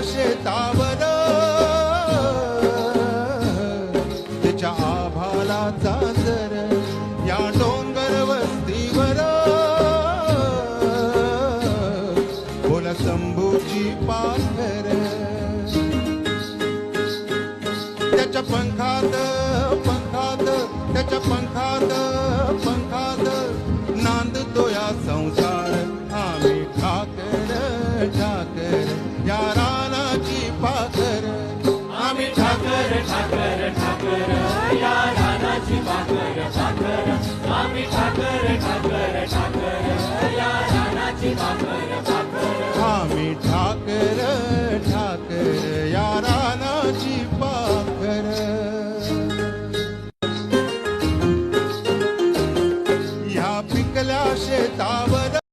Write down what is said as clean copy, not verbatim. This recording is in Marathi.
शेतावर त्याच्या आभाळाचा जर या डोंगर वस्तीवर बोला शंभूची पाखर त्याच्या पंखात त्याच्या पंखात नांदतो या संसार आम्ही ठाकर या रानाची पाखर आम्ही ठाकर या रानाची पाखर आम्ही ठाकर या रानाची पाखर